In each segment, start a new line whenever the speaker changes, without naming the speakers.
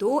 2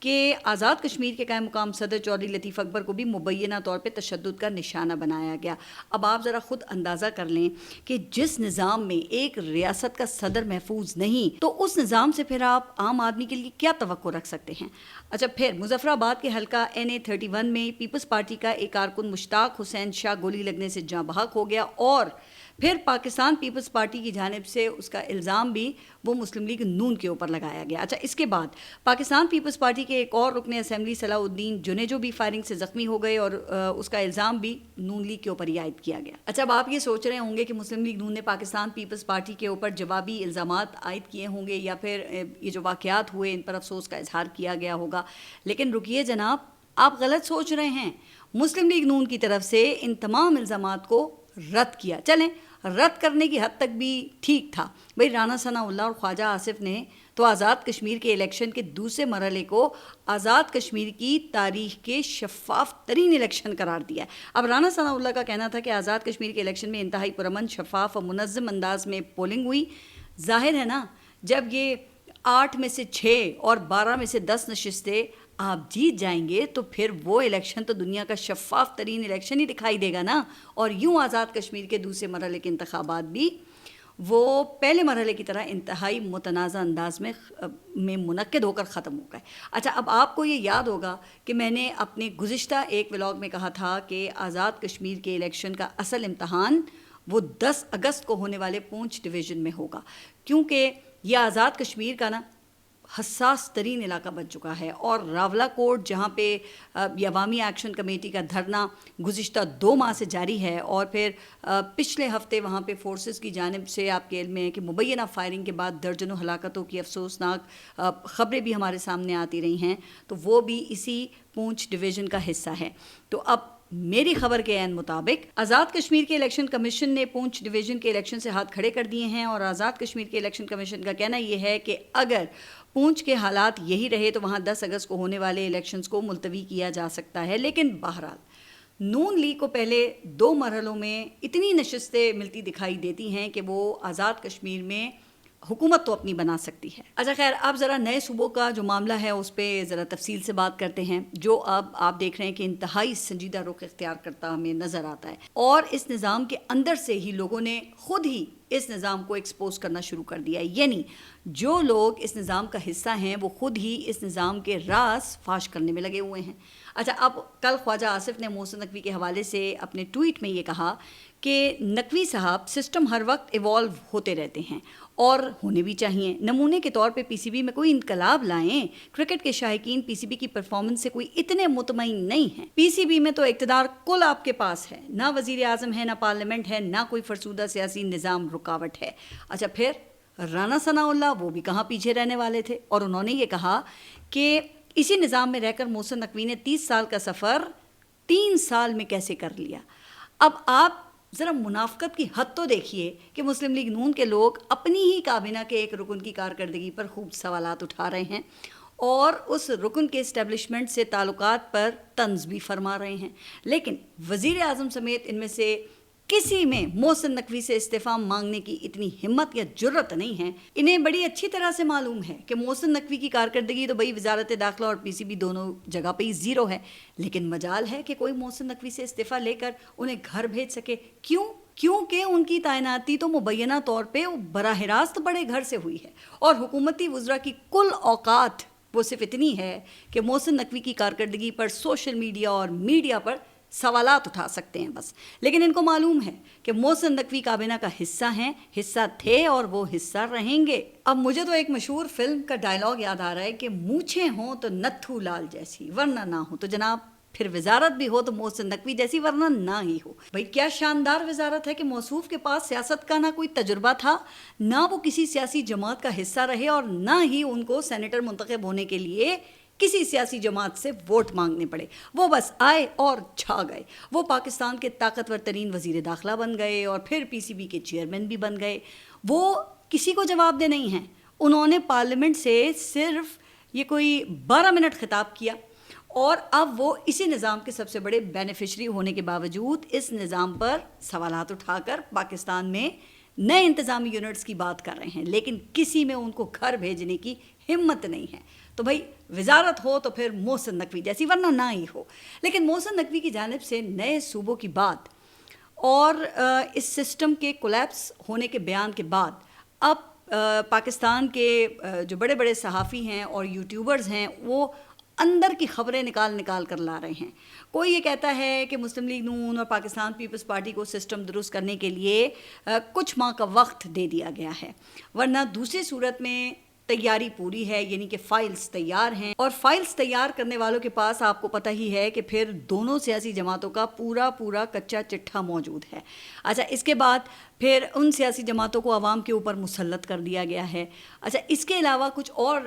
کہ آزاد کشمیر کے قائم مقام صدر چودھری لطیف اکبر کو بھی مبینہ طور پہ تشدد کا نشانہ بنایا گیا۔ اب آپ ذرا خود اندازہ کر لیں کہ جس نظام میں ایک ریاست کا صدر محفوظ نہیں تو اس نظام سے پھر آپ عام آدمی کے لیے کیا توقع رکھ سکتے ہیں۔ اچھا، پھر مظفر آباد کے حلقہ NA-31 میں پیپلز پارٹی کا ایک کارکن مشتاق حسین شاہ گولی لگنے سے جاں بحق ہو گیا، اور پھر پاکستان پیپلز پارٹی کی جانب سے اس کا الزام بھی وہ مسلم لیگ نون کے اوپر لگایا گیا۔ اچھا، اس کے بعد پاکستان پیپلز پارٹی کے ایک اور رکن اسمبلی صلاح الدین جنیجو بھی فائرنگ سے زخمی ہو گئے اور اس کا الزام بھی نون لیگ کے اوپر ہی عائد کیا گیا۔ اچھا، اب آپ یہ سوچ رہے ہوں گے کہ مسلم لیگ نون نے پاکستان پیپلز پارٹی کے اوپر جوابی الزامات عائد کیے ہوں گے یا پھر یہ جو واقعات ہوئے ان پر افسوس کا اظہار کیا گیا ہوگا، لیکن رکیے جناب، آپ غلط سوچ رہے ہیں۔ مسلم لیگ نون کی طرف سے ان تمام الزامات کو رد کیا۔ چلیں، رد کرنے کی حد تک بھی ٹھیک تھا بھئی، رانا ثناء اللہ اور خواجہ آصف نے تو آزاد کشمیر کے الیکشن کے دوسرے مرحلے کو آزاد کشمیر کی تاریخ کے شفاف ترین الیکشن قرار دیا ہے۔ اب رانا ثناء اللہ کا کہنا تھا کہ آزاد کشمیر کے الیکشن میں انتہائی پرامن، شفاف اور منظم انداز میں پولنگ ہوئی۔ ظاہر ہے نا، جب یہ 8 میں سے 6 اور 12 میں سے 10 نشستیں آپ جیت جائیں گے تو پھر وہ الیکشن تو دنیا کا شفاف ترین الیکشن ہی دکھائی دے گا نا۔ اور یوں آزاد کشمیر کے دوسرے مرحلے کے انتخابات بھی وہ پہلے مرحلے کی طرح انتہائی متنازع انداز میں منعقد ہو کر ختم ہو گئے۔ اچھا، اب آپ کو یہ یاد ہوگا کہ میں نے اپنے گزشتہ ایک ولاگ میں کہا تھا کہ آزاد کشمیر کے الیکشن کا اصل امتحان وہ 10 اگست کو ہونے والے پونچھ ڈویژن میں ہوگا، کیونکہ یہ آزاد کشمیر کا نا حساس ترین علاقہ بن چکا ہے، اور راولہ کوٹ جہاں پہ عوامی ایکشن کمیٹی کا دھرنا گزشتہ 2 ماہ سے جاری ہے، اور پھر پچھلے ہفتے وہاں پہ فورسز کی جانب سے آپ کے علم میں ہے کہ مبینہ فائرنگ کے بعد درجنوں ہلاکتوں کی افسوسناک خبریں بھی ہمارے سامنے آتی رہی ہیں، تو وہ بھی اسی پونچھ ڈویژن کا حصہ ہے۔ تو اب میری خبر کے عین مطابق آزاد کشمیر کے الیکشن کمیشن نے پونچھ ڈویژن کے الیکشن سے ہاتھ کھڑے کر دیے ہیں، اور آزاد کشمیر کے الیکشن کمیشن کا کہنا یہ ہے کہ اگر پونچھ کے حالات یہی رہے تو وہاں 10 اگست کو ہونے والے الیکشنز کو ملتوی کیا جا سکتا ہے۔ لیکن بہرحال نون لیگ کو پہلے 2 مرحلوں میں اتنی نشستیں ملتی دکھائی دیتی ہیں کہ وہ آزاد کشمیر میں حکومت تو اپنی بنا سکتی ہے۔ اچھا خیر، اب ذرا نئے صوبوں کا جو معاملہ ہے اس پہ ذرا تفصیل سے بات کرتے ہیں، جو اب آپ دیکھ رہے ہیں کہ انتہائی سنجیدہ رخ اختیار کرتا ہمیں نظر آتا ہے، اور اس نظام کے اندر سے ہی لوگوں نے خود ہی اس نظام کو ایکسپوز کرنا شروع کر دیا ہے، یعنی جو لوگ اس نظام کا حصہ ہیں وہ خود ہی اس نظام کے راز فاش کرنے میں لگے ہوئے ہیں۔ اچھا، اب کل خواجہ آصف نے محسن نقوی کے حوالے سے اپنے ٹویٹ میں یہ کہا کہ نقوی صاحب، سسٹم ہر وقت ایوالو ہوتے رہتے ہیں اور ہونے بھی چاہیے۔ نمونے کے طور پہ پی سی بی میں کوئی انقلاب لائیں۔ کرکٹ کے شائقین پی سی بی کی پرفارمنس سے کوئی اتنے مطمئن نہیں ہیں۔ پی سی بی میں تو اقتدار کل آپ کے پاس ہے، نہ وزیر اعظم ہے، نہ پارلیمنٹ ہے، نہ کوئی فرسودہ سیاسی نظام رکاوٹ ہے۔ اچھا، پھر رانا ثناء اللہ وہ بھی کہاں پیچھے رہنے والے تھے، اور انہوں نے یہ کہا کہ اسی نظام میں رہ کر محسن نقوی نے 30 سال کا سفر 3 سال میں کیسے کر لیا۔ اب آپ ذرا منافقت کی حد تو دیکھیے کہ مسلم لیگ نون کے لوگ اپنی ہی کابینہ کے ایک رکن کی کارکردگی پر خوب سوالات اٹھا رہے ہیں، اور اس رکن کے اسٹیبلشمنٹ سے تعلقات پر طنز بھی فرما رہے ہیں، لیکن وزیر اعظم سمیت ان میں سے کسی میں محسن نقوی سے استعفیٰ مانگنے کی اتنی ہمت یا جرت نہیں ہے۔ انہیں بڑی اچھی طرح سے معلوم ہے کہ محسن نقوی کی کارکردگی تو بھئی وزارت داخلہ اور پی سی بی دونوں جگہ پہ ہی زیرو ہے، لیکن مجال ہے کہ کوئی محسن نقوی سے استعفیٰ لے کر انہیں گھر بھیج سکے۔ کیونکہ ان کی تعیناتی تو مبینہ طور پہ براہ راست بڑے گھر سے ہوئی ہے، اور حکومتی وزراء کی کل اوقات وہ صرف اتنی ہے کہ محسن نقوی کی کارکردگی پر سوشل میڈیا اور میڈیا پر سوالات اٹھا سکتے ہیں بس، لیکن ان کو معلوم ہے کہ محسن نقوی کابینہ کا حصہ ہیں، حصہ تھے اور وہ حصہ رہیں گے۔ اب مجھے تو ایک مشہور فلم کا ڈائلاگ یاد آ رہا ہے کہ مونچھیں ہوں تو نتھو لال جیسی ورنہ نہ ہو، تو جناب پھر وزارت بھی ہو تو محسن نقوی جیسی ورنہ نہ ہی ہو۔ بھئی کیا شاندار وزارت ہے کہ موصوف کے پاس سیاست کا نہ کوئی تجربہ تھا، نہ وہ کسی سیاسی جماعت کا حصہ رہے، اور نہ ہی ان کو سینیٹر منتخب ہونے کے لیے کسی سیاسی جماعت سے ووٹ مانگنے پڑے۔ وہ بس آئے اور چھا گئے۔ وہ پاکستان کے طاقتور ترین وزیر داخلہ بن گئے اور پھر پی سی بی کے چیئرمین بھی بن گئے۔ وہ کسی کو جواب دہ نہیں ہیں۔ انہوں نے پارلیمنٹ سے صرف یہ کوئی 12 منٹ خطاب کیا، اور اب وہ اسی نظام کے سب سے بڑے بینیفیشری ہونے کے باوجود اس نظام پر سوالات اٹھا کر پاکستان میں نئے انتظامی یونٹس کی بات کر رہے ہیں، لیکن کسی میں ان کو گھر بھیجنے کی ہمت نہیں ہے۔ تو بھائی وزارت ہو تو پھر محسن نقوی جیسی، ورنہ نہ ہی ہو. لیکن محسن نقوی کی جانب سے نئے صوبوں کی بات اور اس سسٹم کے کولیپس ہونے کے بیان کے بعد اب پاکستان کے جو بڑے بڑے صحافی ہیں اور یوٹیوبرز ہیں وہ اندر کی خبریں نکال کر لا رہے ہیں. کوئی یہ کہتا ہے کہ مسلم لیگ نون اور پاکستان پیپلز پارٹی کو سسٹم درست کرنے کے لیے کچھ ماہ کا وقت دے دیا گیا ہے، ورنہ دوسری صورت میں تیاری پوری ہے، یعنی کہ فائلز تیار ہیں، اور فائلز تیار کرنے والوں کے پاس آپ کو پتہ ہی ہے کہ پھر دونوں سیاسی جماعتوں کا پورا کچا چٹھا موجود ہے. اچھا، اس کے بعد پھر ان سیاسی جماعتوں کو عوام کے اوپر مسلط کر دیا گیا ہے. اچھا، اس کے علاوہ کچھ اور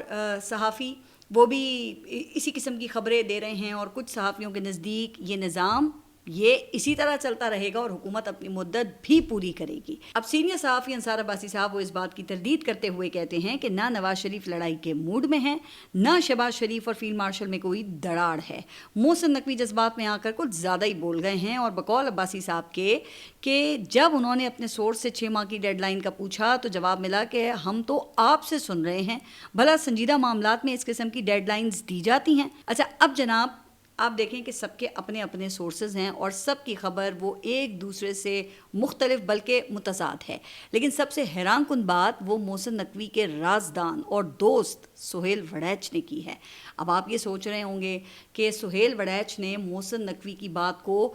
صحافی وہ بھی اسی قسم کی خبریں دے رہے ہیں، اور کچھ صحافیوں کے نزدیک یہ نظام یہ اسی طرح چلتا رہے گا اور حکومت اپنی مدت بھی پوری کرے گی. اب سینئر صحافی انصار عباسی صاحب وہ اس بات کی تردید کرتے ہوئے کہتے ہیں کہ نہ نواز شریف لڑائی کے موڈ میں ہیں، نہ شہباز شریف اور فیلڈ مارشل میں کوئی دراڑ ہے. محسن نقوی جذبات میں آ کر کچھ زیادہ ہی بول گئے ہیں، اور بقول عباسی صاحب کے کہ جب انہوں نے اپنے سورس سے 6 ماہ کی ڈیڈ لائن کا پوچھا تو جواب ملا کہ ہم تو آپ سے سن رہے ہیں، بھلا سنجیدہ معاملات میں اس قسم کی ڈیڈ لائنز دی جاتی ہیں. اچھا، اب جناب آپ دیکھیں کہ سب کے اپنے اپنے سورسز ہیں اور سب کی خبر وہ ایک دوسرے سے مختلف بلکہ متضاد ہے. لیکن سب سے حیران کن بات وہ محسن نقوی کے رازدان اور دوست سہیل وڑیچ نے کی ہے. اب آپ یہ سوچ رہے ہوں گے کہ سہیل وڑیچ نے محسن نقوی کی بات کو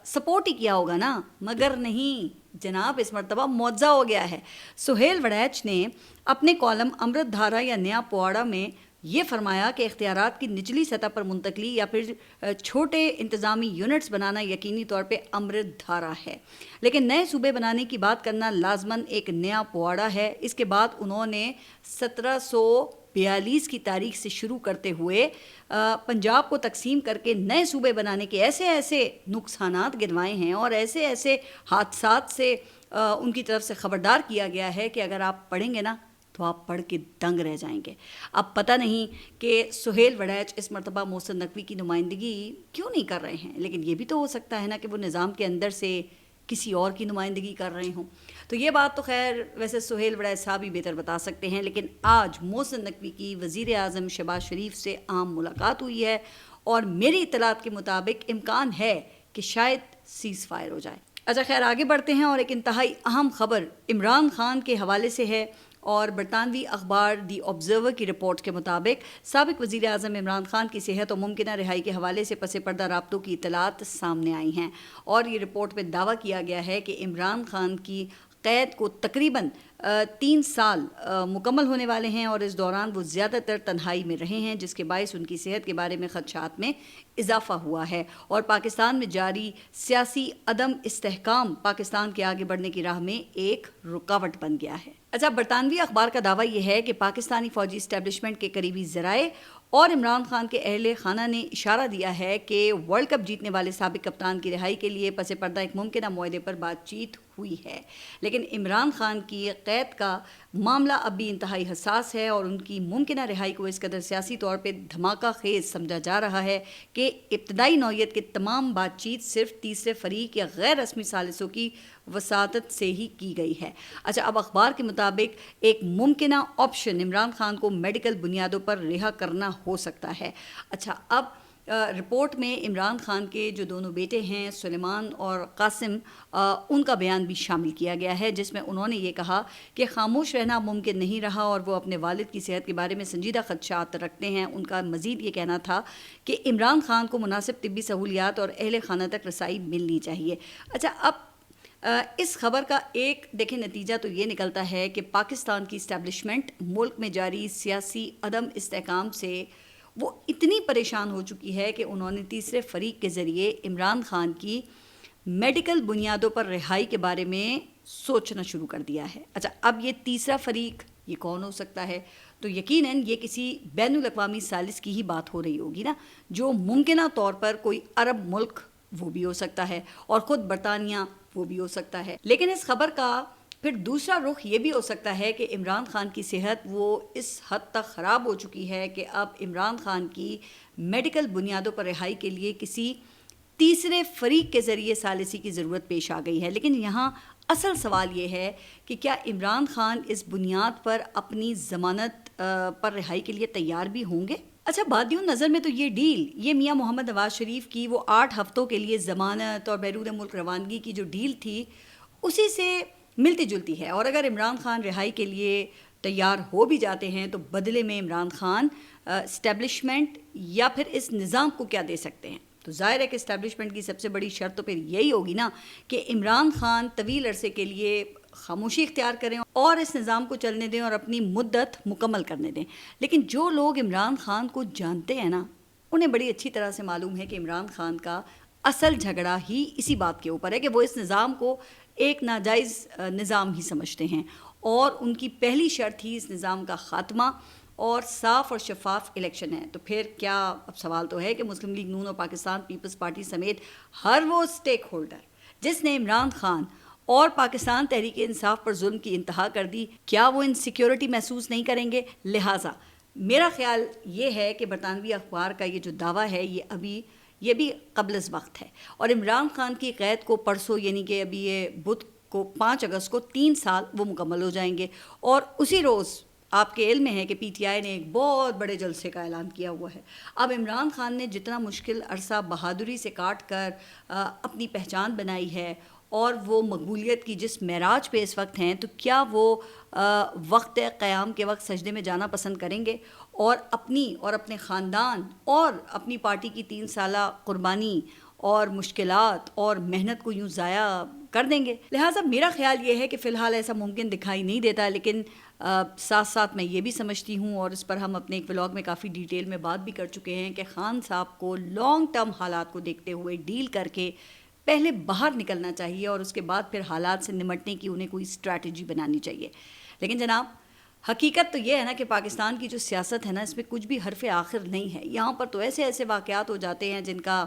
سپورٹ ہی کیا ہوگا نا، مگر نہیں جناب، اس مرتبہ معجزہ ہو گیا ہے. سہیل وڑیچ نے اپنے کالم امرت دھارا یا نیا پواڑا میں یہ فرمایا کہ اختیارات کی نچلی سطح پر منتقلی یا پھر چھوٹے انتظامی یونٹس بنانا یقینی طور پہ امرت دھارا ہے، لیکن نئے صوبے بنانے کی بات کرنا لازماً ایک نیا پواڑا ہے. اس کے بعد انہوں نے 1742 کی تاریخ سے شروع کرتے ہوئے پنجاب کو تقسیم کر کے نئے صوبے بنانے کے ایسے نقصانات گنوائے ہیں اور ایسے حادثات سے ان کی طرف سے خبردار کیا گیا ہے کہ اگر آپ پڑھیں گے نا تو آپ پڑھ کے دنگ رہ جائیں گے. اب پتہ نہیں کہ سہیل وڑیچ اس مرتبہ محسن نقوی کی نمائندگی کیوں نہیں کر رہے ہیں، لیکن یہ بھی تو ہو سکتا ہے نا کہ وہ نظام کے اندر سے کسی اور کی نمائندگی کر رہے ہوں. تو یہ بات تو خیر ویسے سہیل وڑیچ صاحب ہی بہتر بتا سکتے ہیں. لیکن آج محسن نقوی کی وزیر اعظم شہباز شریف سے عام ملاقات ہوئی ہے، اور میری اطلاعات کے مطابق امکان ہے کہ شاید سیز فائر ہو جائے. اچھا خیر، آگے بڑھتے ہیں، اور ایک انتہائی اہم خبر عمران خان کے حوالے سے ہے. اور برطانوی اخبار دی آبزرور کی رپورٹ کے مطابق سابق وزیر اعظم عمران خان کی صحت اور ممکنہ رہائی کے حوالے سے پس پردہ رابطوں کی اطلاعات سامنے آئی ہیں، اور یہ رپورٹ میں دعویٰ کیا گیا ہے کہ عمران خان کی قید کو تقریباً 3 سال مکمل ہونے والے ہیں، اور اس دوران وہ زیادہ تر تنہائی میں رہے ہیں، جس کے باعث ان کی صحت کے بارے میں خدشات میں اضافہ ہوا ہے، اور پاکستان میں جاری سیاسی عدم استحکام پاکستان کے آگے بڑھنے کی راہ میں ایک رکاوٹ بن گیا ہے. اچھا، برطانوی اخبار کا دعویٰ یہ ہے کہ پاکستانی فوجی اسٹیبلشمنٹ کے قریبی ذرائع اور عمران خان کے اہل خانہ نے اشارہ دیا ہے کہ ورلڈ کپ جیتنے والے سابق کپتان کی رہائی کے لیے پس پردہ ایک ممکنہ معاہدے پر بات چیت ہوئی ہے. لیکن عمران خان کی قید کا معاملہ اب بھی انتہائی حساس ہے، اور ان کی ممکنہ رہائی کو اس قدر سیاسی طور پہ دھماکہ خیز سمجھا جا رہا ہے کہ ابتدائی نوعیت کے تمام بات چیت صرف تیسرے فریق یا غیر رسمی ثالثوں کی وساطت سے ہی کی گئی ہے. اچھا، اب اخبار کے مطابق ایک ممکنہ آپشن عمران خان کو میڈیکل بنیادوں پر رہا کرنا ہو سکتا ہے. اچھا، اب رپورٹ میں عمران خان کے جو دونوں بیٹے ہیں سلیمان اور قاسم، ان کا بیان بھی شامل کیا گیا ہے، جس میں انہوں نے یہ کہا کہ خاموش رہنا ممکن نہیں رہا اور وہ اپنے والد کی صحت کے بارے میں سنجیدہ خدشات رکھتے ہیں. ان کا مزید یہ کہنا تھا کہ عمران خان کو مناسب طبی سہولیات اور اہل خانہ تک رسائی ملنی چاہیے. اچھا، اب اس خبر کا ایک دیکھیں نتیجہ تو یہ نکلتا ہے کہ پاکستان کی اسٹیبلشمنٹ ملک میں جاری سیاسی عدم استحکام سے وہ اتنی پریشان ہو چکی ہے کہ انہوں نے تیسرے فریق کے ذریعے عمران خان کی میڈیکل بنیادوں پر رہائی کے بارے میں سوچنا شروع کر دیا ہے. اچھا، اب یہ تیسرا فریق یہ کون ہو سکتا ہے؟ تو یقیناً یہ کسی بین الاقوامی ثالث کی ہی بات ہو رہی ہوگی نا، جو ممکنہ طور پر کوئی عرب ملک وہ بھی ہو سکتا ہے، اور خود برطانیہ وہ بھی ہو سکتا ہے. لیکن اس خبر کا پھر دوسرا رخ یہ بھی ہو سکتا ہے کہ عمران خان کی صحت وہ اس حد تک خراب ہو چکی ہے کہ اب عمران خان کی میڈیکل بنیادوں پر رہائی کے لیے کسی تیسرے فریق کے ذریعے ثالثی کی ضرورت پیش آ گئی ہے. لیکن یہاں اصل سوال یہ ہے کہ کیا عمران خان اس بنیاد پر اپنی ضمانت پر رہائی کے لیے تیار بھی ہوں گے؟ اچھا، بادیوں نظر میں تو یہ ڈیل، یہ میاں محمد نواز شریف کی وہ 8 ہفتوں کے لیے ضمانت اور بیرون ملک روانگی کی جو ڈیل تھی اسی سے ملتی جلتی ہے، اور اگر عمران خان رہائی کے لیے تیار ہو بھی جاتے ہیں تو بدلے میں عمران خان اسٹیبلشمنٹ یا پھر اس نظام کو کیا دے سکتے ہیں؟ تو ظاہر ہے کہ اسٹیبلشمنٹ کی سب سے بڑی شرط تو پھر یہی ہوگی نا کہ عمران خان طویل عرصے کے لیے خاموشی اختیار کریں اور اس نظام کو چلنے دیں اور اپنی مدت مکمل کرنے دیں۔ لیکن جو لوگ عمران خان کو جانتے ہیں نا، انہیں بڑی اچھی طرح سے معلوم ہے کہ عمران خان کا اصل جھگڑا ہی اسی بات کے اوپر ہے کہ وہ اس نظام کو ایک ناجائز نظام ہی سمجھتے ہیں، اور ان کی پہلی شرط ہی اس نظام کا خاتمہ اور صاف اور شفاف الیکشن ہے۔ تو پھر کیا، اب سوال تو ہے کہ مسلم لیگ نون اور پاکستان پیپلز پارٹی سمیت ہر وہ اسٹیک ہولڈر جس نے عمران خان اور پاکستان تحریک انصاف پر ظلم کی انتہا کر دی، کیا وہ انسیکیورٹی محسوس نہیں کریں گے؟ لہٰذا میرا خیال یہ ہے کہ برطانوی اخبار کا یہ جو دعویٰ ہے یہ بھی قبل از وقت ہے، اور عمران خان کی قید کو پرسوں یعنی کہ ابھی یہ بدھ کو 5 اگست کو 3 سال وہ مکمل ہو جائیں گے، اور اسی روز آپ کے علم میں ہے کہ پی ٹی آئی نے ایک بہت بڑے جلسے کا اعلان کیا ہوا ہے۔ اب عمران خان نے جتنا مشکل عرصہ بہادری سے کاٹ کر اپنی پہچان بنائی ہے اور وہ مقبولیت کی جس معراج پہ اس وقت ہیں، تو کیا وہ وقت قیام کے وقت سجدے میں جانا پسند کریں گے اور اپنی اور اپنے خاندان اور اپنی پارٹی کی 3 سالہ قربانی اور مشکلات اور محنت کو یوں ضائع کر دیں گے؟ لہٰذا میرا خیال یہ ہے کہ فی الحال ایسا ممکن دکھائی نہیں دیتا، لیکن ساتھ ساتھ میں یہ بھی سمجھتی ہوں، اور اس پر ہم اپنے ایک ولاگ میں کافی ڈیٹیل میں بات بھی کر چکے ہیں، کہ خان صاحب کو لانگ ٹرم حالات کو دیکھتے ہوئے ڈیل کر کے پہلے باہر نکلنا چاہیے، اور اس کے بعد پھر حالات سے نمٹنے کی انہیں کوئی اسٹریٹجی بنانی چاہیے۔ لیکن جناب، حقیقت تو یہ ہے نا کہ پاکستان کی جو سیاست ہے نا، اس میں کچھ بھی حرف آخر نہیں ہے۔ یہاں پر تو ایسے واقعات ہو جاتے ہیں جن کا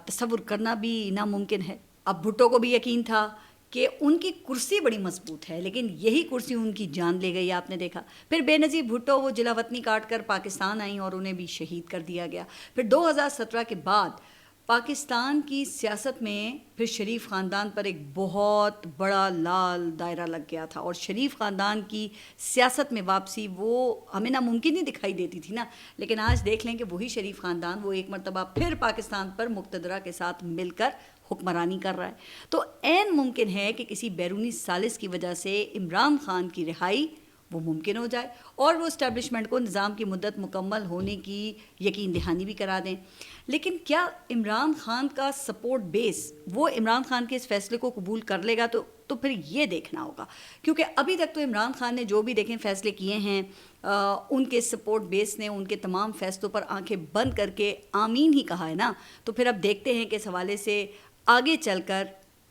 تصور کرنا بھی ناممکن ہے۔ اب بھٹو کو بھی یقین تھا کہ ان کی کرسی بڑی مضبوط ہے، لیکن یہی کرسی ان کی جان لے گئی، آپ نے دیکھا۔ پھر بے نظیر بھٹو وہ جلا وطنی کاٹ کر پاکستان آئیں اور انہیں بھی شہید کر دیا گیا۔ پھر 2017 کے بعد پاکستان کی سیاست میں پھر شریف خاندان پر ایک بہت بڑا لال دائرہ لگ گیا تھا، اور شریف خاندان کی سیاست میں واپسی وہ ہمیں ناممکن ہی دکھائی دیتی تھی نا۔ لیکن آج دیکھ لیں کہ وہی شریف خاندان وہ ایک مرتبہ پھر پاکستان پر مقتدرہ کے ساتھ مل کر حکمرانی کر رہا ہے۔ تو عین ممکن ہے کہ کسی بیرونی سازش کی وجہ سے عمران خان کی رہائی وہ ممکن ہو جائے، اور وہ اسٹیبلشمنٹ کو نظام کی مدت مکمل ہونے کی یقین دہانی بھی کرا دیں۔ لیکن کیا عمران خان کا سپورٹ بیس وہ عمران خان کے اس فیصلے کو قبول کر لے گا؟ تو پھر یہ دیکھنا ہوگا، کیونکہ ابھی تک تو عمران خان نے جو بھی دیکھیں فیصلے کیے ہیں، ان کے سپورٹ بیس نے ان کے تمام فیصلوں پر آنکھیں بند کر کے آمین ہی کہا ہے نا۔ تو پھر اب دیکھتے ہیں کہ اس حوالے سے آگے چل کر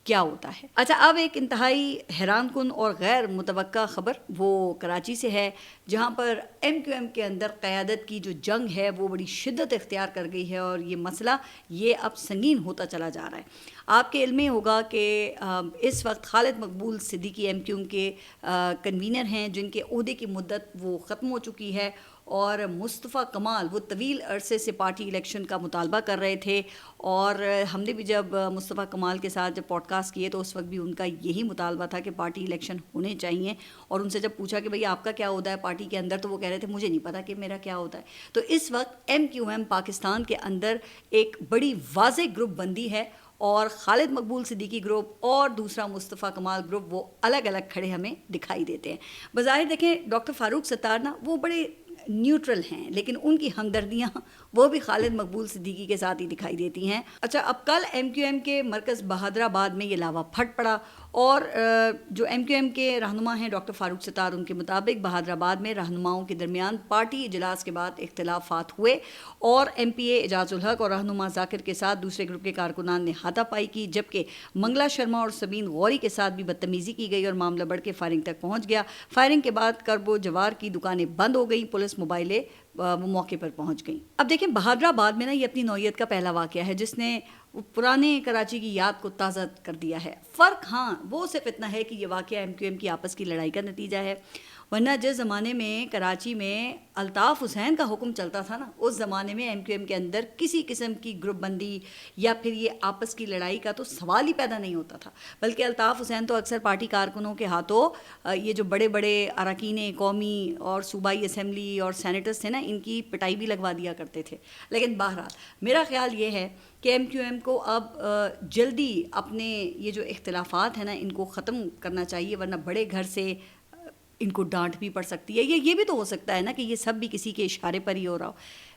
کیا ہوتا ہے۔ اچھا، اب ایک انتہائی حیران کن اور غیر متوقع خبر وہ کراچی سے ہے، جہاں پر ایم کیو ایم کے اندر قیادت کی جو جنگ ہے وہ بڑی شدت اختیار کر گئی ہے، اور یہ مسئلہ یہ اب سنگین ہوتا چلا جا رہا ہے۔ آپ کے علم میں ہوگا کہ اس وقت خالد مقبول صدیقی ایم کیو ایم کے کنوینر ہیں، جن کے عہدے کی مدت وہ ختم ہو چکی ہے، اور مصطفیٰ کمال وہ طویل عرصے سے پارٹی الیکشن کا مطالبہ کر رہے تھے، اور ہم نے بھی جب مصطفیٰ کمال کے ساتھ جب پوڈ کاسٹ کیے تو اس وقت بھی ان کا یہی مطالبہ تھا کہ پارٹی الیکشن ہونے چاہیے، اور ان سے جب پوچھا کہ بھئی آپ کا کیا عہدہ ہے پارٹی کے اندر، تو وہ کہہ رہے تھے مجھے نہیں پتا کہ میرا کیا عہدہ ہے۔ تو اس وقت ایم کیو ایم پاکستان کے اندر ایک بڑی واضح گروپ بندی ہے، اور خالد مقبول صدیقی گروپ اور دوسرا مصطفیٰ کمال گروپ وہ الگ الگ کھڑے ہمیں دکھائی دیتے ہیں۔ بظاہر دیکھیں ڈاکٹر فاروق ستار نا وہ بڑے نیوٹرل ہیں، لیکن ان کی ہمدردیاں وہ بھی خالد مقبول صدیقی کے ساتھ ہی دکھائی دیتی ہیں۔ اچھا، اب کل ایم کیو ایم کے مرکز بہادرآباد میں یہ لاوا پھٹ پڑا، اور جو ایم کیو ایم کے رہنما ہیں ڈاکٹر فاروق ستار، ان کے مطابق بہادرآباد میں رہنماؤں کے درمیان پارٹی اجلاس کے بعد اختلافات ہوئے، اور ایم پی اے اعجاز الحق اور رہنما ذاکر کے ساتھ دوسرے گروپ کے کارکنان نے ہاتھا پائی کی، جبکہ منگلا شرما اور سبین غوری کے ساتھ بھی بدتمیزی کی گئی، اور معاملہ بڑھ کے فائرنگ تک پہنچ گیا۔ فائرنگ کے بعد کرب و جوار کی دکانیں بند ہو گئیں، پولیس موبائلیں وہ موقع پر پہنچ گئیں۔ اب دیکھیں بہادرآباد میں نا یہ اپنی نوعیت کا پہلا واقعہ ہے جس نے پرانے کراچی کی یاد کو تازہ کر دیا ہے۔ فرق ہاں وہ صرف اتنا ہے کہ یہ واقعہ ایم کیو ایم کی آپس کی لڑائی کا نتیجہ ہے، ورنہ جس زمانے میں کراچی میں الطاف حسین کا حکم چلتا تھا نا، اس زمانے میں ایم کیو ایم کے اندر کسی قسم کی گروپ بندی یا پھر یہ آپس کی لڑائی کا تو سوال ہی پیدا نہیں ہوتا تھا، بلکہ الطاف حسین تو اکثر پارٹی کارکنوں کے ہاتھوں یہ جو بڑے بڑے اراکین قومی اور صوبائی اسمبلی اور سینیٹرز تھے نا، ان کی پٹائی بھی لگوا دیا کرتے تھے۔ لیکن بہرحال میرا خیال یہ ہے کہ ایم کیو ایم کو اب جلدی اپنے یہ جو اختلافات ہیں نا ان کو ختم کرنا چاہیے، ورنہ بڑے گھر سے ان کو ڈانٹ بھی پڑ سکتی ہے۔ یہ بھی تو ہو سکتا ہے نا کہ یہ سب بھی کسی کے اشارے پر ہی ہو رہا ہو۔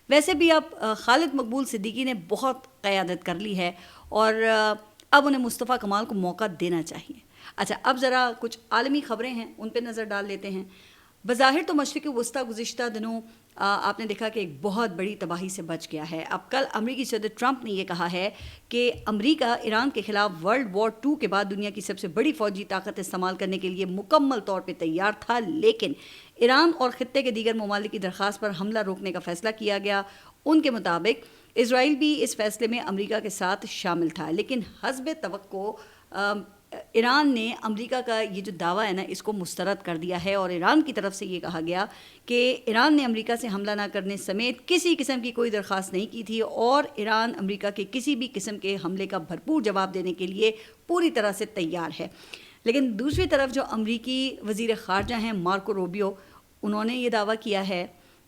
ویسے بھی اب خالد مقبول صدیقی نے بہت قیادت کر لی ہے اور اب انہیں مصطفیٰ کمال کو موقع دینا چاہیے۔ اچھا، اب ذرا کچھ عالمی خبریں ہیں، ان پہ نظر ڈال لیتے ہیں۔ بظاہر تو مشرق وسطیٰ گزشتہ دنوں آپ نے دیکھا کہ ایک بہت بڑی تباہی سے بچ گیا ہے۔ اب کل امریکی صدر ٹرمپ نے یہ کہا ہے کہ امریکہ ایران کے خلاف ورلڈ وار 2 کے بعد دنیا کی سب سے بڑی فوجی طاقت استعمال کرنے کے لیے مکمل طور پہ تیار تھا، لیکن ایران اور خطے کے دیگر ممالک کی درخواست پر حملہ روکنے کا فیصلہ کیا گیا۔ ان کے مطابق اسرائیل بھی اس فیصلے میں امریکہ کے ساتھ شامل تھا، لیکن حسب توقع ایران نے امریکہ کا یہ جو دعویٰ ہے نا اس کو مسترد کر دیا ہے، اور ایران کی طرف سے یہ کہا گیا کہ ایران نے امریکہ سے حملہ نہ کرنے سمیت کسی قسم کی کوئی درخواست نہیں کی تھی، اور ایران امریکہ کے کسی بھی قسم کے حملے کا بھرپور جواب دینے کے لیے پوری طرح سے تیار ہے۔ لیکن دوسری طرف جو امریکی وزیر خارجہ ہیں مارکو روبیو، انہوں نے یہ دعویٰ کیا ہے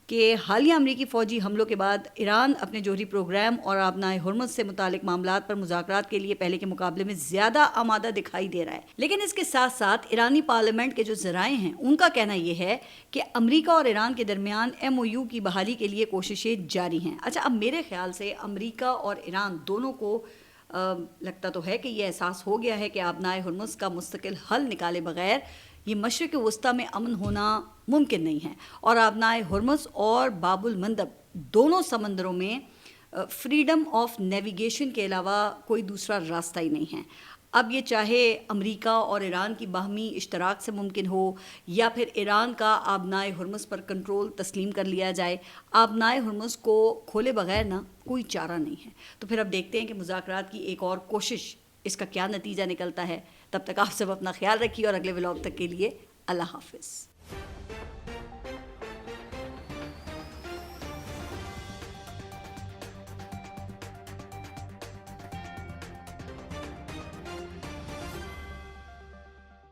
کہ حالیہ امریکی فوجی حملوں کے بعد ایران اپنے جوہری پروگرام اور آبنائے ہرمز سے متعلق معاملات پر مذاکرات کے لیے پہلے کے مقابلے میں زیادہ آمادہ دکھائی دے رہا ہے۔ لیکن اس کے ساتھ ساتھ ایرانی پارلیمنٹ کے جو ذرائع ہیں ان کا کہنا یہ ہے کہ امریکہ اور ایران کے درمیان ایم او یو کی بحالی کے لیے کوششیں جاری ہیں۔ اچھا، اب میرے خیال سے امریکہ اور ایران دونوں کو لگتا تو ہے کہ یہ احساس ہو گیا ہے کہ آبنائے ہرمز کا مستقل حل نکالے بغیر یہ مشرق وسطیٰ میں امن ہونا ممکن نہیں ہے، اور آبنائے ہرمز اور باب المندب دونوں سمندروں میں فریڈم آف نیویگیشن کے علاوہ کوئی دوسرا راستہ ہی نہیں ہے۔ اب یہ چاہے امریکہ اور ایران کی باہمی اشتراک سے ممکن ہو یا پھر ایران کا آبنائے ہرمز پر کنٹرول تسلیم کر لیا جائے، آبنائے ہرمز کو کھولے بغیر نا کوئی چارہ نہیں ہے۔ تو پھر اب دیکھتے ہیں کہ مذاکرات کی ایک اور کوشش اس کا کیا نتیجہ نکلتا ہے۔ تب تک آپ سب اپنا خیال رکھیے، اور اگلے ولاگ تک کے لیے اللہ حافظ۔